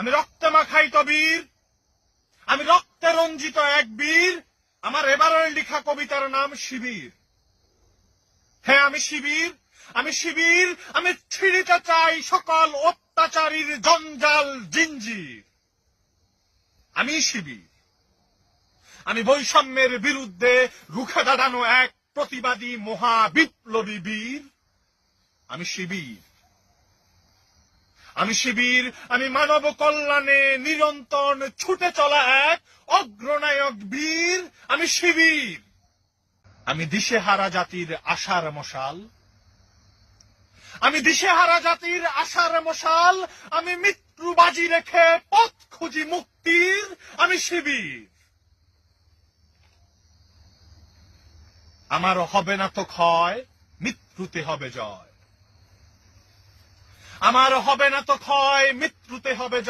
আমি রক্তে মাখাইত বীর, আমি রক্তে রঞ্জিত এক বীর। আমার এবারের লেখা কবিতার নাম শিবির। হ্যাঁ, আমি শিবির, আমি শিবির। আমি ছিঁড়িতে চাই সকল অত্যাচারীর জঞ্জাল জিঞ্জির। আমি শিবির, আমি বৈষম্যের বিরুদ্ধে রুখে দাঁড়ানো এক প্রতিবাদী মহা বিপ্লবী বীর। আমি শিবির, আমি শিবির। আমি মানব কল্যাণে নিরন্তর ছুটে চলা এক অগ্রনায়ক বীর। আমি শিবির, আমি দিশেহারা জাতির আশার মশাল, আমি দিশেহারা জাতির আশার মশাল। আমি মৃত্যু বাজি রেখে পথ খুঁজি মুক্তির। আমি শিবির, আমার হবে না তো ক্ষয়, মৃত্যুতে হবে জয়। আমার হবে না তো ক্ষয়, মৃত্যুতে হবে জয়।